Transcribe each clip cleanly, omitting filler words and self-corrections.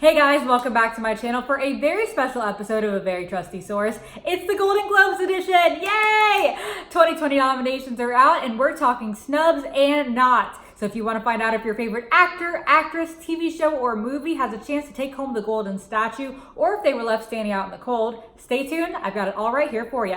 Hey guys, welcome back to my channel for a very special episode of A Very Trusty Source. It's the Golden Globes edition, yay! 2020 nominations are out and we're talking snubs and not. So if you want to find out if your favorite actor, actress, TV show, or movie has a chance to take home the golden statue, or if they were left standing out in the cold, stay tuned, I've got it all right here for you.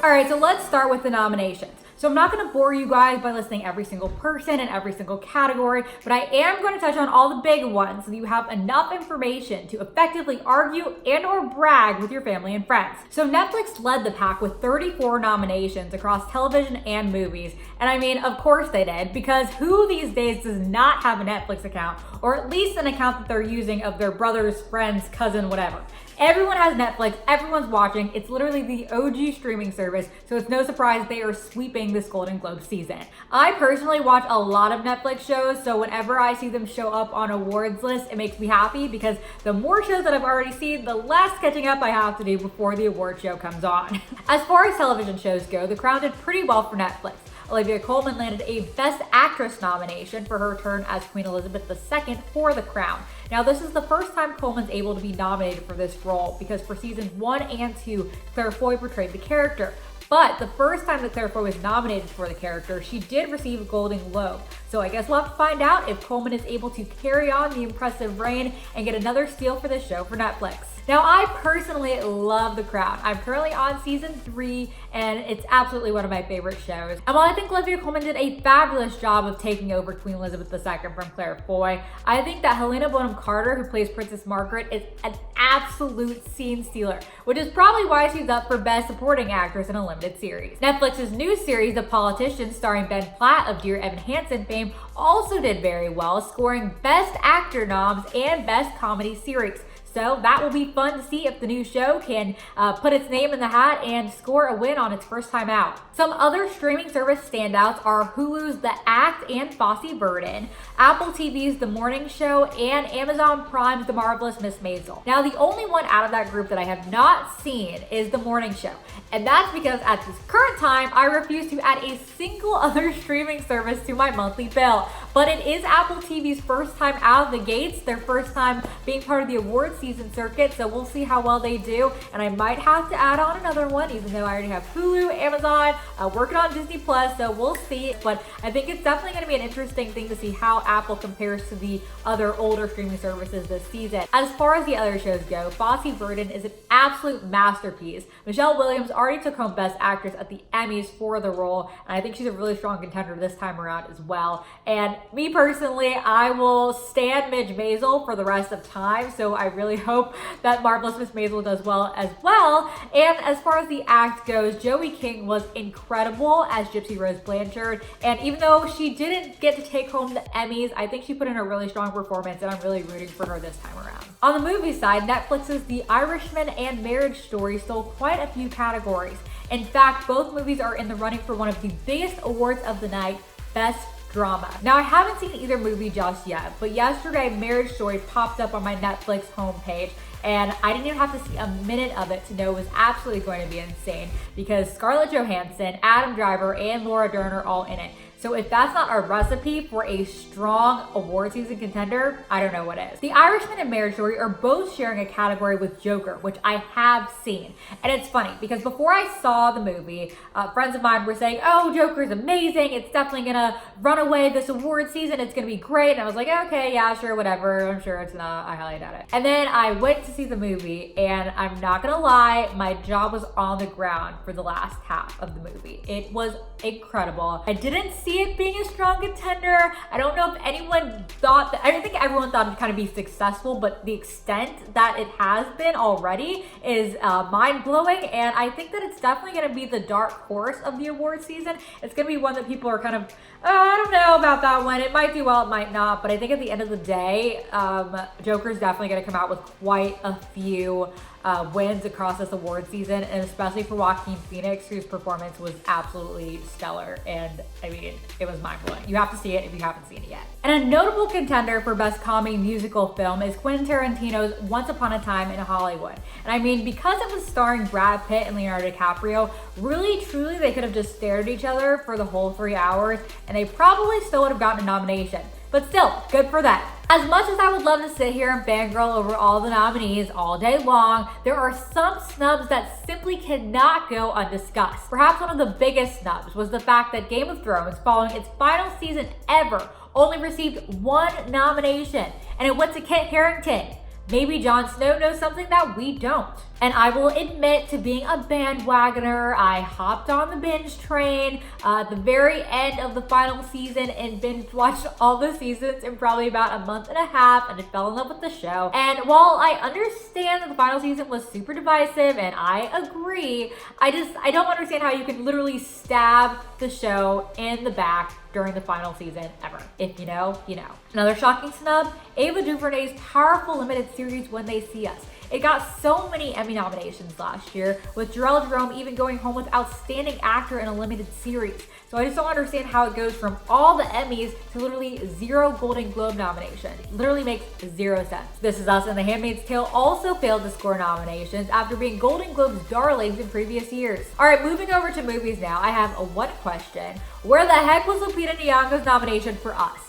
All right, so let's start with the nominations. So I'm not gonna bore you guys by listing every single person and every single category, but I am gonna touch on all the big ones so that you have enough information to effectively argue and or brag with your family and friends. So Netflix led the pack with 34 nominations across television and movies. And I mean, of course they did, because who these days does not have a Netflix account, or at least an account that they're using of their brother's, friend's, cousin, whatever. Everyone has Netflix, everyone's watching. It's literally the OG streaming service, so it's no surprise they are sweeping this Golden Globe season. I personally watch a lot of Netflix shows, so whenever I see them show up on awards lists, it makes me happy because the more shows that I've already seen, the less catching up I have to do before the award show comes on. As far as television shows go, The Crown did pretty well for Netflix. Olivia Colman landed a Best Actress nomination for her turn as Queen Elizabeth II for The Crown. Now, this is the first time Colman's able to be nominated for this role because for seasons 1 and 2, Claire Foy portrayed the character. But the first time that Claire Foy was nominated for the character, she did receive a Golden Globe. So I guess we'll have to find out if Colman is able to carry on the impressive reign and get another steal for this show for Netflix. Now, I personally love The Crown. I'm currently on season 3, and it's absolutely one of my favorite shows. And while I think Olivia Colman did a fabulous job of taking over Queen Elizabeth II from Claire Foy, I think that Helena Bonham Carter, who plays Princess Margaret, is an absolute scene stealer, which is probably why she's up for Best Supporting Actress in a limited series. Netflix's new series, The Politician, starring Ben Platt of Dear Evan Hansen fame, also did very well, scoring Best Actor noms and Best Comedy Series. So that will be fun to see if the new show can put its name in the hat and score a win on its first time out. Some other streaming service standouts are Hulu's The Act and Fosse Verdon, Apple TV's The Morning Show, and Amazon Prime's The Marvelous Miss Maisel. Now, the only one out of that group that I have not seen is The Morning Show. And that's because at this current time, I refuse to add a single other streaming service to my monthly bill. But it is Apple TV's first time out of the gates, their first time being part of the awards season circuit, so we'll see how well they do. And I might have to add on another one, even though I already have Hulu, Amazon, working on Disney Plus, so we'll see. But I think it's definitely going to be an interesting thing to see how Apple compares to the other older streaming services this season. As far as the other shows go, Fosse Verdon is an absolute masterpiece. Michelle Williams already took home Best Actress at the Emmys for the role, and I think she's a really strong contender this time around as well. And me personally, I will stand Midge Maisel for the rest of time, so I really hope that Marvelous Miss Maisel does well as well. And as far as the act goes, Joey King was incredible as Gypsy Rose Blanchard, and even though she didn't get to take home the Emmys, I think she put in a really strong performance, and I'm really rooting for her this time around. On the movie side, Netflix's The Irishman and Marriage Story stole quite a few categories. In fact, both movies are in the running for one of the biggest awards of the night, Best Drama. Now, I haven't seen either movie just yet, but yesterday Marriage Story popped up on my Netflix homepage, and I didn't even have to see a minute of it to know it was absolutely going to be insane because Scarlett Johansson, Adam Driver, and Laura Dern are all in it. So if that's not a recipe for a strong award season contender, I don't know what is. The Irishman and Marriage Story are both sharing a category with Joker, which I have seen. And it's funny because before I saw the movie, friends of mine were saying, oh, Joker's amazing. It's definitely gonna run away this award season. It's gonna be great. And I was like, okay, yeah, sure, whatever. I'm sure it's not. I highly doubt it. And then I went to see the movie, and I'm not gonna lie, my jaw was on the ground for the last half of the movie. It was incredible. I didn't see it being a strong contender. I don't know if anyone thought that, I don't think everyone thought it'd kind of be successful, but the extent that it has been already is mind-blowing, and I think that it's definitely going to be the dark horse of the award season. It's going to be one that people are kind of, oh, I don't know about that one. It might do well, it might not, but I think at the end of the day, Joker's definitely going to come out with quite a few wins across this award season, and especially for Joaquin Phoenix, whose performance was absolutely stellar. And I mean, it was mind-blowing. You have to see it if you haven't seen it yet. And a notable contender for Best Comedy Musical Film is Quentin Tarantino's Once Upon a Time in Hollywood. And I mean, because it was starring Brad Pitt and Leonardo DiCaprio, really, truly, they could have just stared at each other for the whole 3 hours, and they probably still would have gotten a nomination. But still, good for them. As much as I would love to sit here and fangirl over all the nominees all day long, there are some snubs that simply cannot go undiscussed. Perhaps one of the biggest snubs was the fact that Game of Thrones, following its final season ever, only received 1 nomination, and it went to Kit Harington. Maybe Jon Snow knows something that we don't. And I will admit to being a bandwagoner. I hopped on the binge train at the very end of the final season and binge watched all the seasons in probably about a month and a half, and I fell in love with the show. And while I understand that the final season was super divisive, and I agree, I don't understand how you can literally stab the show in the back during the final season ever. If you know, you know. Another shocking snub, Ava DuVernay's powerful limited series When They See Us. It got so many Emmy nominations last year, with Jarrell Jerome even going home with Outstanding Actor in a Limited Series. So I just don't understand how it goes from all the Emmys to literally 0 Golden Globe nominations. Literally makes 0 sense. This Is Us and The Handmaid's Tale also failed to score nominations after being Golden Globe's darlings in previous years. Alright, moving over to movies now, I have a one question. Where the heck was Lupita Nyong'o's nomination for Us?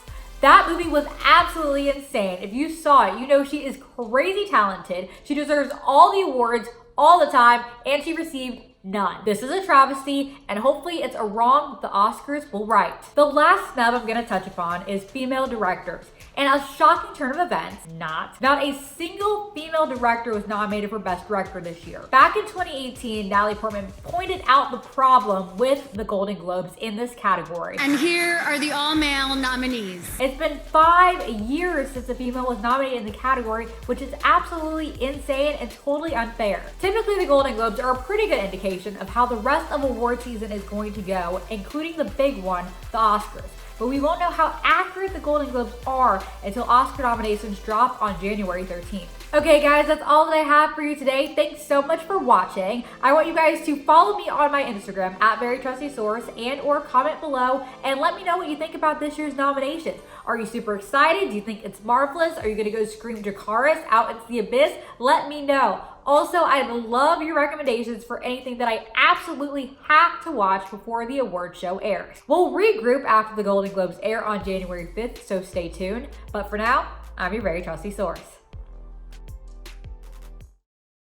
That movie was absolutely insane. If you saw it, you know she is crazy talented. She deserves all the awards all the time, and she received none. This is a travesty, and hopefully it's a wrong the Oscars will right. The last snub I'm gonna touch upon is female directors. And a shocking turn of events, not a single female director was nominated for Best Director this year. Back in 2018, Natalie Portman pointed out the problem with the Golden Globes in this category. And here are the all-male nominees. It's been 5 years since a female was nominated in the category, which is absolutely insane and totally unfair. Typically, the Golden Globes are a pretty good indication of how the rest of award season is going to go, including the big one, the Oscars. But we won't know how accurate the Golden Globes are until Oscar nominations drop on January 13th. Okay guys, that's all that I have for you today. Thanks so much for watching. I want you guys to follow me on my Instagram at VeryTrustySource and or comment below and let me know what you think about this year's nominations. Are you super excited? Do you think it's marvelous? Are you gonna go scream Dracarys out into the abyss? Let me know. Also, I'd love your recommendations for anything that I absolutely have to watch before the award show airs. We'll regroup after the Golden Globes air on January 5th, so stay tuned. But for now, I'm your very trusty source.